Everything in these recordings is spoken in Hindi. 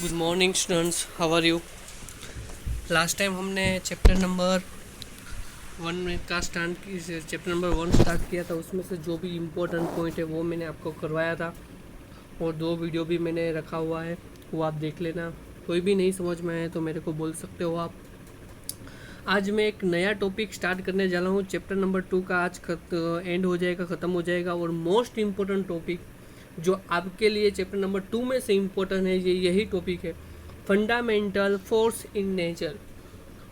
Good morning students, how are you. Last time हमने चैप्टर नंबर 1 का चैप्टर नंबर 1 स्टार्ट किया था। उसमें से जो भी इम्पोर्टेंट पॉइंट है वो मैंने आपको करवाया था और 2 वीडियो भी मैंने रखा हुआ है, वो आप देख लेना। कोई भी नहीं समझ में आए तो मेरे को बोल सकते हो आप। आज मैं एक नया टॉपिक स्टार्ट करने जा रहा हूँ। चैप्टर नंबर 2 का आज एंड हो जाएगा, ख़त्म हो जाएगा। और मोस्ट इम्पोर्टेंट टॉपिक जो आपके लिए चैप्टर नंबर 2 में से इम्पोर्टेंट है, ये यही टॉपिक है, फंडामेंटल फोर्स इन नेचर।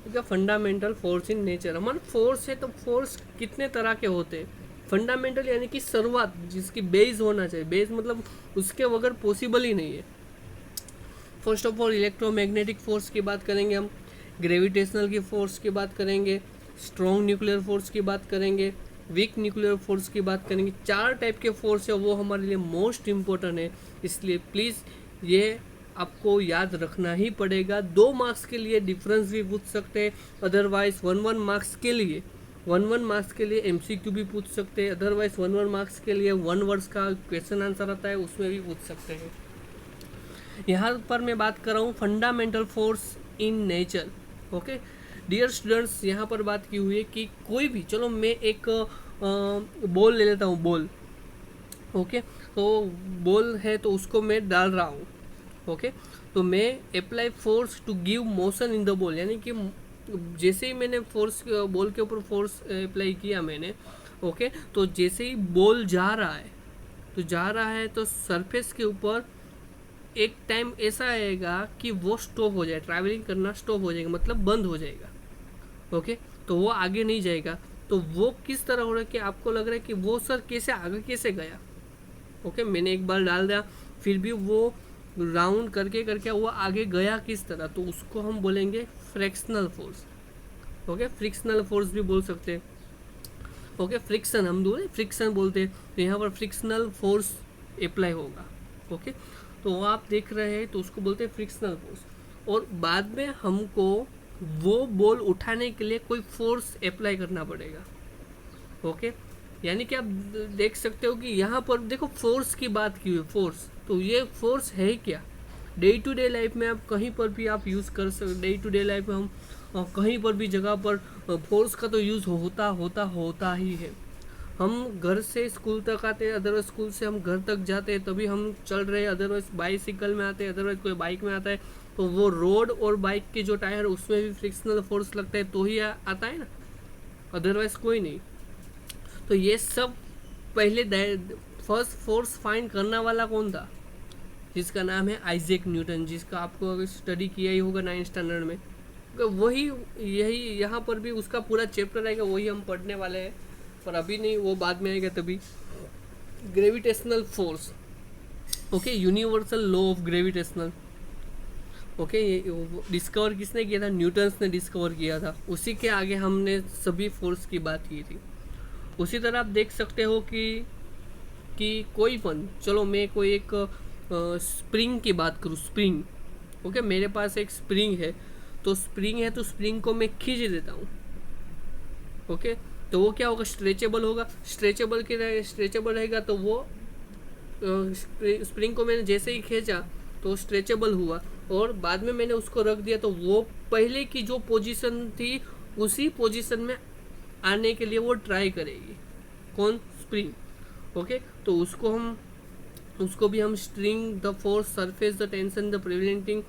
क्या फंडामेंटल फोर्स इन नेचर, हमारा फोर्स है तो फोर्स कितने तरह के होते हैं। फंडामेंटल यानी कि शुरुआत, जिसकी बेस होना चाहिए। बेस मतलब उसके बगैर पॉसिबल ही नहीं है। First of all electromagnetic force की बात करेंगे हम, ग्रेविटेशनल की फोर्स की बात करेंगे, स्ट्रॉन्ग न्यूक्लियर फोर्स की बात करेंगे, वीक न्यूक्लियर फोर्स की बात करेंगे। 4 टाइप के फोर्स है, वो हमारे लिए मोस्ट इम्पोर्टेंट है। इसलिए प्लीज़ ये आपको याद रखना ही पड़ेगा। 2 मार्क्स के लिए डिफरेंस भी पूछ सकते हैं, अदरवाइज 1 मार्क्स के लिए 1 मार्क्स के लिए MCQ भी पूछ सकते हैं, अदरवाइज 1 मार्क्स के लिए 1 वर्ड्स का क्वेश्चन आंसर आता है, उसमें भी पूछ सकते हैं। यहाँ पर मैं बात कर रहा हूँ fundamental force in nature. Okay dear students, यहाँ पर बात की हुई है कि कोई भी, चलो मैं एक बॉल ले लेता हूँ, बॉल। ओके तो बॉल है तो उसको मैं डाल रहा हूँ। ओके तो मैं apply force to give motion in the ball, यानी कि जैसे ही मैंने फोर्स बॉल के ऊपर फोर्स अप्लाई किया मैंने, ओके तो जैसे ही बॉल जा रहा है तो सरफेस के ऊपर एक टाइम ऐसा आएगा कि वो स्टॉप हो जाए, ट्रैवलिंग करना स्टॉप हो जाएगा, मतलब बंद हो जाएगा। ओके तो वो आगे नहीं जाएगा। तो वो किस तरह हो रहा है कि आपको लग रहा है कि वो सर कैसे आगे कैसे गया। ओके मैंने एक बार डाल दिया, फिर भी वो राउंड करके करके वो आगे गया किस तरह, तो उसको हम बोलेंगे frictional force. Okay frictional force भी बोल सकते हैं। ओके फ्रिक्शन हम बोले, फ्रिक्शन बोलते हैं, तो यहाँ पर फ्रिक्शनल फोर्स अप्लाई होगा। ओके तो वो आप देख रहे हैं तो उसको बोलते हैं फ्रिक्शनल फोर्स। और बाद में हमको वो बॉल उठाने के लिए कोई फोर्स अप्लाई करना पड़ेगा। ओके यानी कि आप देख सकते हो कि यहाँ पर देखो फोर्स की बात की हुई, फोर्स, तो ये फोर्स है क्या। डे टू डे लाइफ में आप कहीं पर भी आप यूज़ कर सकते। डे टू डे लाइफ में हम कहीं पर भी जगह पर फोर्स का तो यूज़ होता ही है। हम घर से स्कूल तक आते हैं, अदरवाइज स्कूल से हम घर तक जाते हैं तभी हम चल रहे हैं, अदरवाइज बाइसिकल में आते हैं, अदरवाइज कोई बाइक में आता है, तो वो रोड और बाइक के जो टायर उसमें भी फ्रिक्शनल फोर्स लगता है तो ही आता है ना, अदरवाइज कोई नहीं। तो ये सब पहले फर्स्ट फोर्स फाइंड करने वाला कौन था, जिसका नाम है आइजैक न्यूटन, जिसका आपको अगर स्टडी किया ही होगा 9th स्टैंडर्ड में। तो वही यही यहाँ पर भी उसका पूरा चैप्टर आएगा, वही हम पढ़ने वाले हैं, पर अभी नहीं, वो बाद में आएगा तभी। Gravitational force, okay universal law of gravitational. Okay ये डिस्कवर किसने किया था, न्यूटन्स ने डिस्कवर किया था। उसी के आगे हमने सभी फोर्स की बात की थी। उसी तरह आप देख सकते हो कि कोई पण, चलो मैं कोई एक स्प्रिंग की बात करूँ, स्प्रिंग। ओके मेरे पास एक स्प्रिंग है, तो स्प्रिंग है तो स्प्रिंग को मैं खींच देता हूँ। ओके तो वो क्या होगा, स्ट्रेचेबल होगा। स्ट्रेचेबल रहेगा तो वो स्प्रिंग को मैंने जैसे ही खींचा तो स्ट्रेचेबल हुआ, और बाद में मैंने उसको रख दिया तो वो पहले की जो पोजीशन थी उसी पोजीशन में आने के लिए वो ट्राई करेगी। कौन, स्प्रिंग। ओके तो उसको भी हम string the force surface the tension the preventing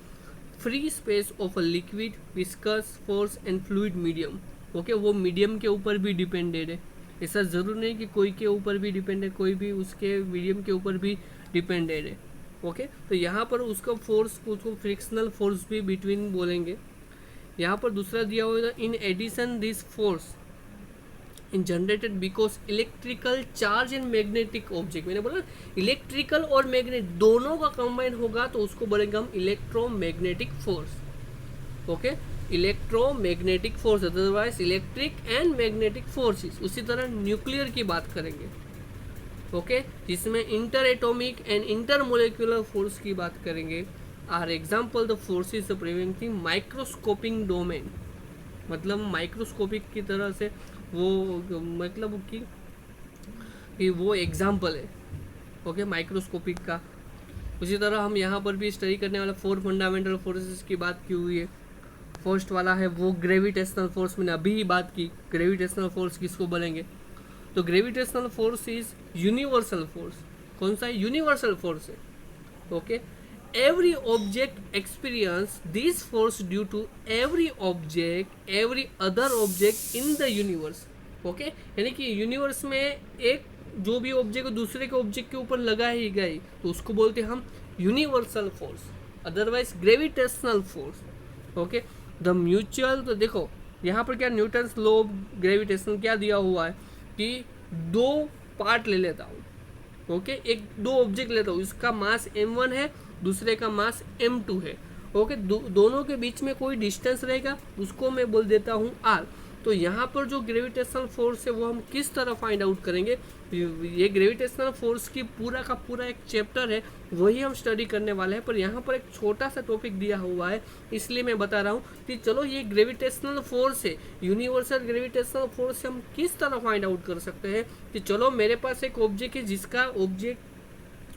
free space of a liquid viscous force and fluid medium. Okay वो मीडियम के ऊपर भी डिपेंडेड है, ऐसा ज़रूर नहीं कि कोई के ऊपर भी डिपेंड है, कोई भी उसके मीडियम के ऊपर भी डिपेंडेड है। ओके तो यहाँ पर उसका फोर्स, उसको फ्रिक्शनल फोर्स भी बिटवीन बोलेंगे। यहाँ पर दूसरा दिया हुआ है, in addition this force in generated because electrical charge and magnetic object. मैंने बोला इलेक्ट्रिकल और मैग्नेट दोनों का कंबाइन होगा तो उसको बोलेंगे हम electromagnetic force. Okay electromagnetic force, otherwise electric and magnetic forces. उसी तरह न्यूक्लियर की बात करेंगे, ओके जिसमें inter atomic and inter molecular force की बात करेंगे। Our example the forces preventing microscopic domain, मतलब माइक्रोस्कोपिक की तरह से वो, मतलब कि वो एग्जाम्पल है। ओके माइक्रोस्कोपिक का उसी तरह हम यहाँ पर भी स्टडी करने वाला 4 फंडामेंटल फोर्सेस की बात की हुई है। फर्स्ट वाला है वो ग्रेविटेशनल फोर्स, मैंने अभी ही बात की। ग्रेविटेशनल फोर्स किसको बोलेंगे? तो gravitational force is universal force. कौन सा है? यूनिवर्सल फोर्स है। Okay, every object experience this force due to every other object in the universe। Okay, यानी कि यूनिवर्स में एक जो भी ऑब्जेक्ट दूसरे के ऑब्जेक्ट के ऊपर लगा ही गई तो उसको बोलते हैं हम universal force, otherwise gravitational force. Okay, the mutual, तो देखो यहाँ पर क्या न्यूटन्स लॉ ऑफ ग्रेविटेशन क्या दिया हुआ है कि 2 पार्ट ले लेता हूँ। ओके, एक 2 ऑब्जेक्ट लेता हूँ, इसका मास m1 है, दूसरे का मास m2 है। ओके, दोनों के बीच में कोई डिस्टेंस रहेगा, उसको मैं बोल देता हूँ r। तो यहाँ पर जो ग्रेविटेशनल फोर्स है वो हम किस तरह फाइंड आउट करेंगे? ये ग्रेविटेशनल फोर्स की पूरा का पूरा एक चैप्टर है, वही हम स्टडी करने वाले हैं। पर यहाँ पर एक छोटा सा टॉपिक दिया हुआ है, इसलिए मैं बता रहा हूँ कि चलो ये ग्रेविटेशनल फोर्स है, यूनिवर्सल ग्रेविटेशनल फोर्स से हम किस तरह फाइंड आउट कर सकते हैं कि चलो मेरे पास एक ऑब्जेक्ट है जिसका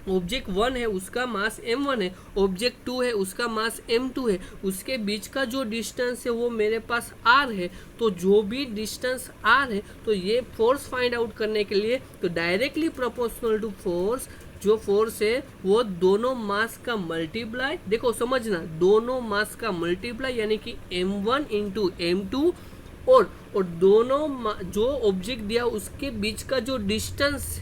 ऑब्जेक्ट 1 है, उसका मास m1 है, ऑब्जेक्ट 2 है, उसका मास m2 है, उसके बीच का जो डिस्टेंस है वो मेरे पास r है। तो जो भी डिस्टेंस r है, तो ये फोर्स फाइंड आउट करने के लिए तो डायरेक्टली प्रोपोर्शनल टू फोर्स, जो फोर्स है वो दोनों मास का मल्टीप्लाई, देखो समझना, दोनों मास का मल्टीप्लाई यानी कि m1 इंटू m2 और दोनों जो ऑब्जेक्ट दिया उसके बीच का जो डिस्टेंस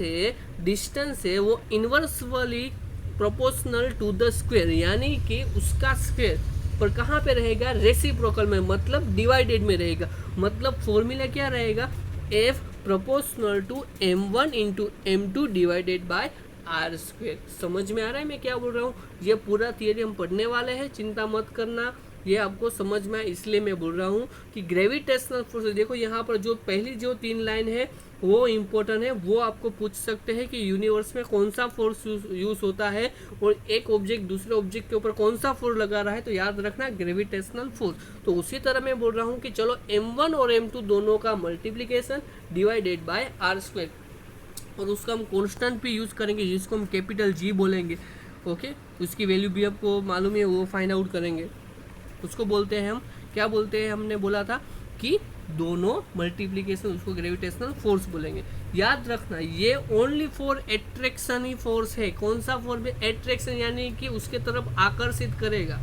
है वो inversely proportional to the square, यानी कि उसका स्क्वायर पर कहाँ पे रहेगा? रेसिप्रोकल में, मतलब डिवाइडेड में रहेगा। मतलब फॉर्मूला क्या रहेगा? F proportional to m1 into m2 divided by r square. समझ में आ रहा है मैं क्या बोल रहा हूँ? ये पूरा थियरी हम पढ़ने वाले हैं, चिंता मत करना, ये आपको समझ में आए, इसलिए मैं बोल रहा हूँ कि ग्रेविटेशनल फोर्स। देखो यहाँ पर जो पहली जो 3 लाइन है वो इम्पोर्टेंट है, वो आपको पूछ सकते हैं कि यूनिवर्स में कौन सा फोर्स यूज होता है और एक ऑब्जेक्ट दूसरे ऑब्जेक्ट के ऊपर कौन सा फोर्स लगा रहा है, तो याद रखना ग्रेविटेशनल फोर्स। तो उसी तरह मैं बोल रहा हूँ कि चलो m1 और m2 दोनों का multiplication divided by r square, और उसका हम कॉन्स्टेंट भी यूज़ करेंगे जिसको हम कैपिटल G बोलेंगे। ओके, उसकी वैल्यू भी आपको मालूम है, वो फाइंड आउट करेंगे। उसको बोलते हैं हम, क्या बोलते हैं? हमने बोला था कि दोनों मल्टीप्लिकेशन, उसको ग्रेविटेशनल फोर्स बोलेंगे। याद रखना ये only for attraction he force है। कौन सा फोर्स है? एट्रैक्शन, यानी कि उसके तरफ आकर्षित करेगा,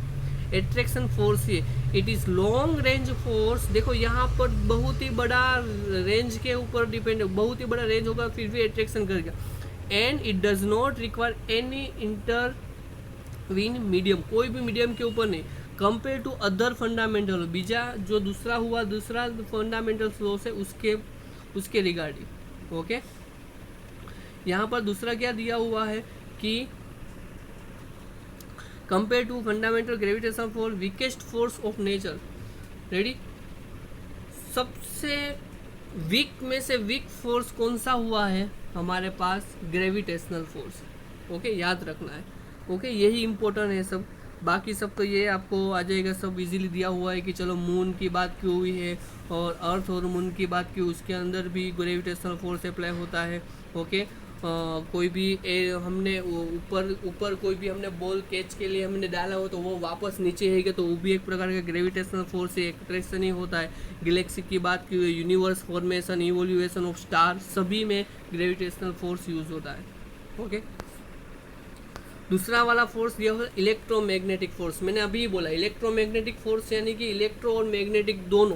एट्रैक्शन फोर्स है। It is long range force. देखो यहाँ पर बहुत ही बड़ा रेंज के ऊपर डिपेंड है, बहुत ही बड़ा रेंज होगा फिर भी एट्रैक्शन करेगा। And it does not require any intervene medium, कोई भी मीडियम के ऊपर नहीं, कंपेयर टू अदर फंडामेंटल। बीजा जो दूसरा फंडामेंटल लॉस है उसके रिगार्डिंग। ओके, यहाँ पर दूसरा क्या दिया हुआ है कि compare to fundamental gravitation force weakest force of nature. Ready? सबसे वीक में से वीक फोर्स कौन सा हुआ है हमारे पास? Gravitational force. ओके, याद रखना है। ओके, यही इंपॉर्टेंट है सब, बाकी सब तो ये आपको आ जाएगा, सब इजीली दिया हुआ है कि चलो मून की बात की हुई है और अर्थ और मून की बात की, उसके अंदर भी ग्रेविटेशनल फोर्स अप्लाई होता है। ओके, कोई भी हमने ऊपर कोई भी हमने बॉल कैच के लिए हमने डाला हो तो वो वापस नीचे है तो वो भी एक प्रकार का ग्रेविटेशनल फोर्स से एट्रैक्शन ही होता है। गैलेक्सी की बात की हुई, universe formation, evolution of star, सभी में ग्रेविटेशनल फोर्स यूज होता है। ओके, दूसरा वाला फोर्स ये है इलेक्ट्रोमैग्नेटिक फोर्स। मैंने अभी बोला इलेक्ट्रोमैग्नेटिक फोर्स यानी कि इलेक्ट्रो और मैग्नेटिक दोनों।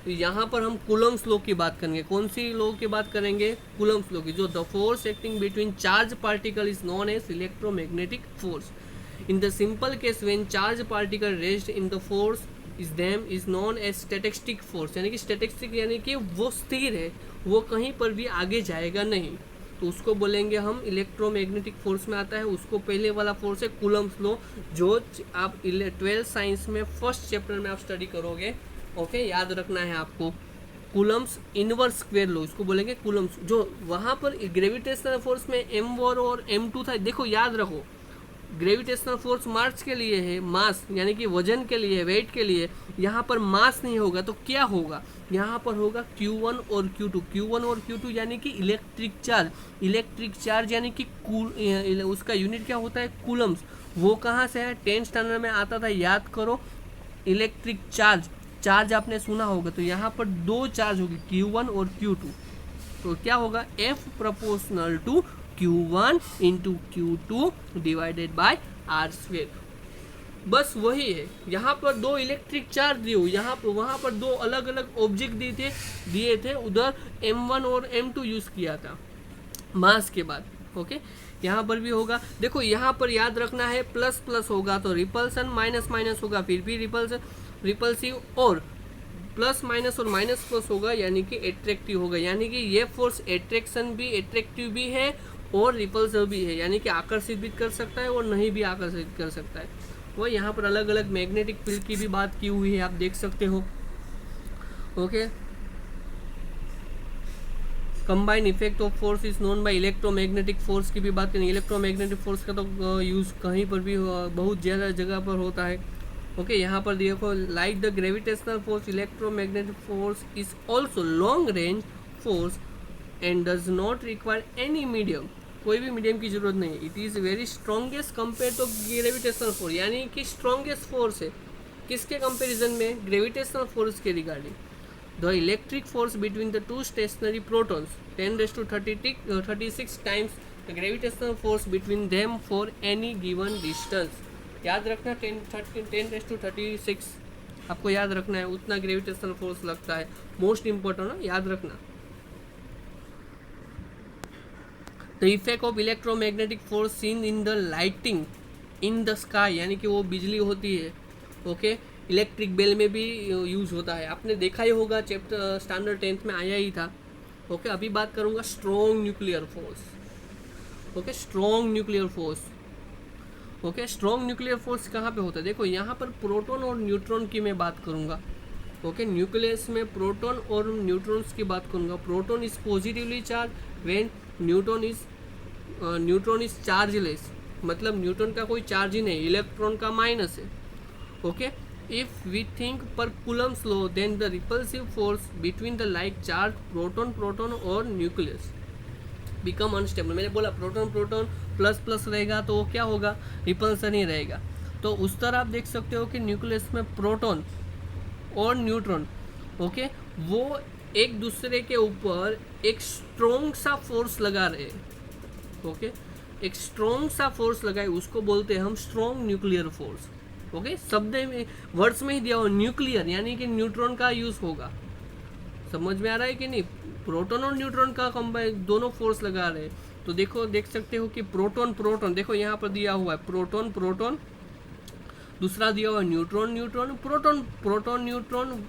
तो यहाँ पर हम कूलम्स लॉ की बात करेंगे। कौन सी लॉ की बात करेंगे? कूलम्स लॉ की। जो the force acting between charge particle is known as electromagnetic force. In the simple case when charge particle rest in the force is known as statistic force, यानी कि स्टैटिस्टिक यानी कि वो स्थिर है, वो कहीं पर भी आगे जाएगा नहीं, तो उसको बोलेंगे हम इलेक्ट्रोमैग्नेटिक फोर्स में आता है। उसको पहले वाला फोर्स है कूलम्स लॉ, जो आप 12th साइंस में फर्स्ट चैप्टर में आप स्टडी करोगे। ओके, याद रखना है आपको। कूलम्स इनवर्स स्क्वायर लॉ, इसको बोलेंगे कूलम्स। जो वहाँ पर ग्रेविटेशनल फोर्स में m1 और m2 था, देखो याद रखो, ग्रेविटेशनल फोर्स मास के लिए है, मास यानी कि वजन के लिए, वेट के लिए। यहाँ पर मास नहीं होगा तो क्या होगा? यहाँ पर होगा Q1 और Q2। Q1 और Q2 यानी कि इलेक्ट्रिक चार्ज। इलेक्ट्रिक चार्ज यानी कि उसका यूनिट क्या होता है? कूलम्स। वो कहाँ से है, 10th स्टैंडर्ड में आता था, याद करो। इलेक्ट्रिक चार्ज, चार्ज आपने सुना होगा, तो यहाँ पर दो चार्ज होगी, Q1 और Q2, तो क्या होगा, F proportional to Q1 into Q2 divided by R square. बस वही है, यहाँ पर दो इलेक्ट्रिक चार्ज दिए हुए, यहाँ पर वहाँ पर दो अलग अलग ऑब्जेक्ट दिए थे, उधर M1 और M2 यूज़ किया था मास के बाद। ओके, यहाँ पर भी होगा, देखो यहाँ पर याद रखना है, प्लस प्लस होगा तो रिपल्सन, माइनस माइनस होगा फिर भी रिपल्सन रिपल्सिव, और प्लस माइनस और माइनस प्लस होगा यानी कि एट्रैक्टिव होगा, यानी कि ये फोर्स एट्रैक्शन भी, एट्रैक्टिव भी है और रिपल्सिव भी है, यानी कि आकर्षित भी कर सकता है और नहीं भी आकर्षित कर सकता है। वो यहाँ पर अलग अलग मैग्नेटिक फील्ड की भी बात की हुई है, आप देख सकते हो। Okay, combine effect of force is known by electromagnetic force की भी बात करेंगे। इलेक्ट्रोमैग्नेटिक फोर्स का तो यूज़ कहीं पर भी बहुत ज़्यादा जगह पर होता है। ओके, यहाँ पर देखो, like the gravitational force electromagnetic force is also long range force and does not require any medium, कोई भी मीडियम की जरूरत नहीं है। It is very strongest compare to gravitational force, यानी कि स्ट्रॉन्गेस्ट फोर्स है किसके कंपेरिजन में, ग्रेविटेशनल फोर्स के regarding. The electric force between the two stationary protons 10⁻36 times the gravitational force between them for any given distance. याद रखना, 10⁻36 आपको याद रखना है, उतना ग्रेविटेशनल फोर्स लगता है, मोस्ट इंपॉर्टेंट है, याद रखना। The effect of electromagnetic force seen in the lighting in the sky, यानी कि वो बिजली होती है। ओके, इलेक्ट्रिक बेल में भी यूज़ होता है, आपने देखा ही होगा, चैप्टर स्टैंडर्ड 10th में आया ही था। ओके, अभी बात करूँगा strong nuclear force. Okay, strong nuclear force. Okay, strong nuclear force कहाँ पे होता है, देखो यहाँ पर प्रोटॉन और न्यूट्रॉन की मैं बात करूँगा। ओके, न्यूक्लियस में प्रोटॉन और न्यूट्रॉन्स की बात करूँगा। Proton is positively charge when neutron is chargeless, मतलब न्यूट्रॉन का कोई चार्ज ही नहीं, इलेक्ट्रॉन का माइनस है। ओके, इफ वी थिंक पर Coulomb's law then the repulsive force between the like charge proton और न्यूक्लियस बिकम अनस्टेबल। मैंने बोला प्रोटॉन प्लस प्लस रहेगा तो वो क्या होगा, रिपल्सन ही रहेगा। तो उस तरह आप देख सकते हो कि न्यूक्लियस में प्रोटॉन और न्यूट्रॉन, ओके, वो एक दूसरे के ऊपर एक स्ट्रॉन्ग सा फोर्स लगा रहे हैं। ओके, एक स्ट्रॉन्ग सा फोर्स लगाए, उसको बोलते हैं हम स्ट्रॉन्ग न्यूक्लियर फोर्स। ओके, शब्द में, वर्ड्स में ही दिया हो, न्यूक्लियर यानी कि न्यूट्रॉन का यूज़ होगा। समझ में आ रहा है कि नहीं, प्रोटॉन और न्यूट्रॉन का कंबाइन दोनों फोर्स लगा रहे हैं। तो देखो, देख सकते हो कि प्रोटॉन देखो यहाँ पर दिया हुआ है प्रोटॉन, दूसरा दिया हुआ है न्यूट्रॉन, प्रोटॉन न्यूट्रॉन,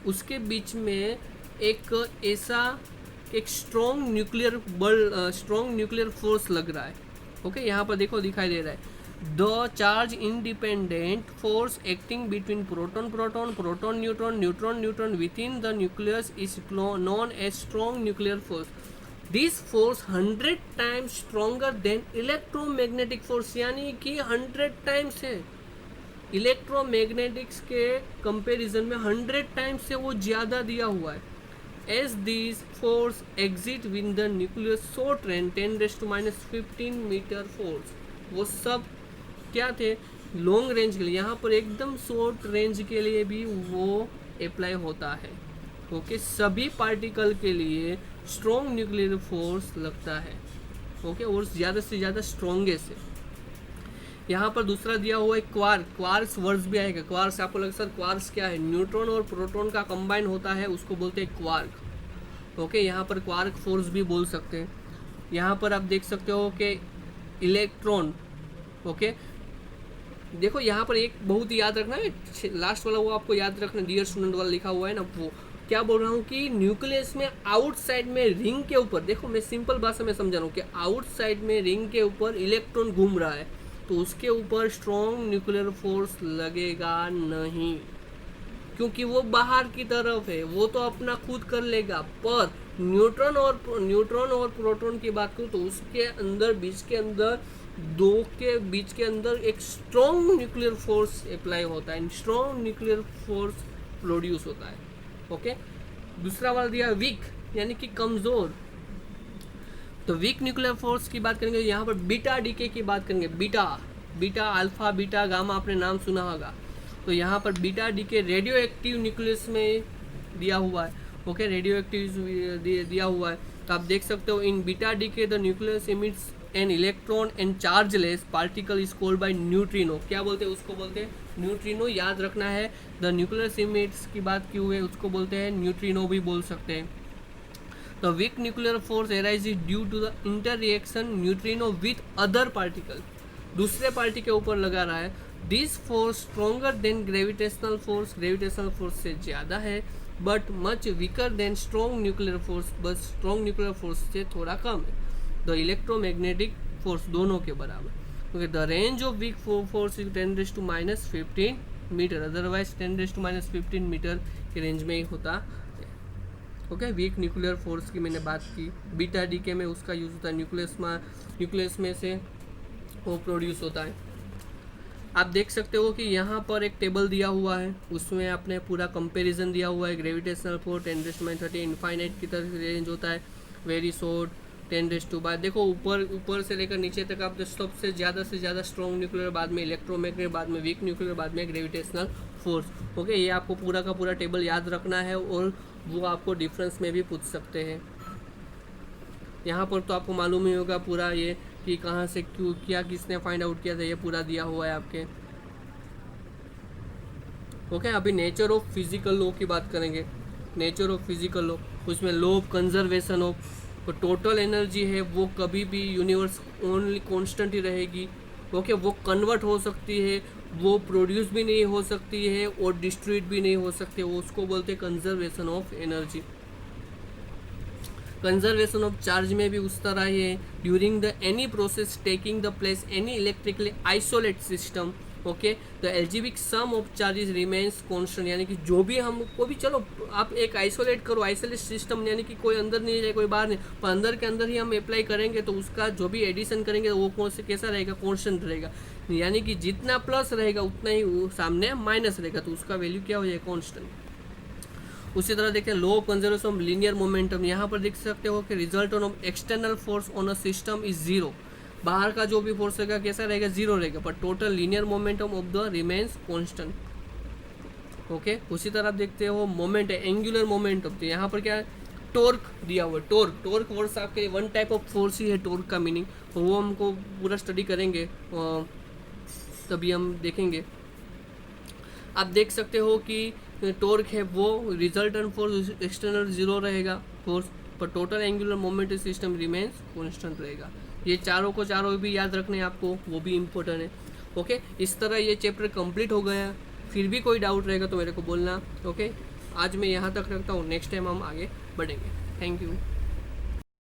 उसके बीच में एक ऐसा एक स्ट्रॉन्ग न्यूक्लियर फोर्स लग रहा है। ओके, यहाँ पर देखो दिखाई दे रहा है, the charge independent force acting between proton neutron within the nucleus is known as strong nuclear force. This force 100 times stronger than electromagnetic force, यानी कि 100 टाइम्स है, इलेक्ट्रोमैग्नेटिक्स के कंपैरिजन में 100 टाइम्स से वो ज़्यादा दिया हुआ है। As these force exit within the nucleus short range 10⁻15 metre force, वो सब क्या थे, लॉन्ग रेंज के लिए, यहाँ पर एकदम शॉर्ट रेंज के लिए भी वो अप्लाई होता है। ओके, सभी पार्टिकल के लिए स्ट्रॉन्ग न्यूक्लियर फोर्स लगता है। ओके, और ज़्यादा से ज़्यादा स्ट्रॉन्गेस्ट है। यहाँ पर दूसरा दिया हुआ है क्वार्क्स वर्ड्स भी आएगा। क्वार्क्स आपको लगे सर क्वार्क्स क्या है, न्यूट्रॉन और प्रोटॉन का कंबाइन होता है, उसको बोलते हैं क्वार्क। ओके, यहाँ पर क्वार्क फोर्स भी बोल सकते हैं। यहाँ पर आप देख सकते हो कि इलेक्ट्रॉन, ओके, देखो यहाँ पर एक बहुत याद रखना है, लास्ट वाला वो आपको याद रखना, डियर स्टूडेंट वाला लिखा हुआ है ना, वो क्या बोल रहा हूँ कि न्यूक्लियस में आउटसाइड में रिंग के ऊपर, देखो मैं सिंपल भाषा में समझा रहा हूँ कि आउटसाइड में रिंग के ऊपर इलेक्ट्रॉन घूम रहा है, तो उसके ऊपर स्ट्रॉन्ग न्यूक्लियर फोर्स लगेगा नहीं, क्योंकि वो बाहर की तरफ है, वो तो अपना खुद कर लेगा। पर न्यूट्रॉन और प्रोटॉन की बात करूँ तो उसके अंदर बीच के अंदर दो के बीच के अंदर एक स्ट्रॉन्ग न्यूक्लियर फोर्स अप्लाई होता है, स्ट्रॉन्ग न्यूक्लियर फोर्स प्रोड्यूस होता है। ओके, दूसरा वाला दिया वीक यानी कि कमजोर, तो वीक न्यूक्लियर फोर्स की बात करेंगे, यहाँ पर बीटा डीके की बात करेंगे। Beta beta alpha beta gamma आपने नाम सुना होगा। तो यहाँ पर beta decay radio active nucleus में दिया हुआ है। ओके, रेडियो एक्टिव दिया हुआ है। तो आप देख सकते हो in beta decay the nucleus emits an electron and chargeless particle is called by neutrino. क्या बोलते हैं उसको? बोलते हैं न्यूट्रिनो। याद रखना है, द न्यूक्लियस इमिट्स की बात की हुई है, उसको बोलते हैं न्यूट्रिनो भी बोल सकते हैं। The weak nuclear force arises due to the interaction neutrino with other particle. दूसरे पार्टी के ऊपर लगा रहा है। This force stronger than gravitational force, gravitational force से ज़्यादा है, but much weaker than strong nuclear force, बस स्ट्रॉन्ग न्यूक्लियर फोर्स से थोड़ा कम है। द इलेक्ट्रोमैग्नेटिक फोर्स दोनों के बराबर, क्योंकि the range of weak force is 10⁻⁻15 metre, otherwise 10⁻⁻15 metre के रेंज में ही होता है। ओके, वीक न्यूक्लियर फोर्स की मैंने बात की। बीटा डीके में उसका यूज़ होता है, न्यूक्लियस में से वो प्रोड्यूस होता है। आप देख सकते हो कि यहाँ पर एक टेबल दिया हुआ है, उसमें आपने पूरा कंपैरिजन दिया हुआ है। ग्रेविटेशनल फोर्स 10⁻30 इनफाइनाइट की तरफ रेंज होता है, वेरी शॉर्ट 10⁻²। देखो ऊपर से लेकर नीचे तक आप सबसे ज़्यादा स्ट्रॉन्ग न्यूक्लियर, बाद में इलेक्ट्रोमैग्नेटिक, बाद में वीक न्यूक्लियर, बाद में ग्रेविटेशनल फोर्स। ओके, ये आपको पूरा का पूरा टेबल याद रखना है, और वो आपको डिफरेंस में भी पूछ सकते हैं। यहाँ पर तो आपको मालूम ही होगा पूरा ये कि कहाँ से क्यों किया, किसने फाइंड आउट किया था, ये पूरा दिया हुआ है आपके। ओके, अभी नेचर ऑफ फिजिकल लॉ की बात करेंगे। नेचर ऑफ फिजिकल लॉ, उसमें law of conservation of total energy है, वो कभी भी यूनिवर्स ओनली कांस्टेंट ही रहेगी। ओके, वो कन्वर्ट हो सकती है, वो प्रोड्यूस भी नहीं हो सकती है और डिस्ट्रॉयड भी नहीं हो सकती है। वो उसको बोलते हैं conservation of energy. Conservation of charge में भी उस तरह ही है। During the any process taking the place any electrically isolate system, okay, the algebraic sum of charges remains constant, यानी कि जो भी हमको भी, चलो आप एक आइसोलेट करो, आइसोलेट सिस्टम यानी कि कोई अंदर नहीं जाए कोई बाहर नहीं, पर अंदर के अंदर ही हम अप्लाई करेंगे तो उसका जो भी एडिशन करेंगे वो कौन से कैसा रहेगा? कांस्टेंट रहेगा। यानी कि जितना प्लस रहेगा उतना ही सामने माइनस रहेगा, तो उसका वैल्यू क्या हो जाएगा? कांस्टेंट। उसी तरह देखते हैं law of conservation of linear momentum. यहाँ पर देख सकते हो कि result of external force on a system is zero. बाहर का जो भी फोर्स रहेगा कैसा रहेगा? जीरो रहेगा, पर total linear momentum of the remains constant. Okay, उसी तरह आप देखते हो मोमेंट है, एंगुलर मोमेंटम। तो यहाँ पर क्या है? टॉर्क दिया हुआ है। टॉर्क फोर्स आपके वन टाइप ऑफ फोर्स ही है टॉर्क का मीनिंग, और वो हमको पूरा स्टडी करेंगे तभी हम देखेंगे। आप देख सकते हो कि टॉर्क है वो रिजल्टेंट फोर्स एक्सटर्नल जीरो रहेगा फोर्स, पर total angular momentum system remains constant रहेगा। ये चारों भी याद रखने हैं आपको, वो भी इम्पोर्टेंट है। ओके, इस तरह ये चैप्टर कंप्लीट हो गया। फिर भी कोई डाउट रहेगा तो मेरे को बोलना। ओके, आज मैं यहाँ तक रखता हूँ, नेक्स्ट टाइम हम आगे बढ़ेंगे। Thank you.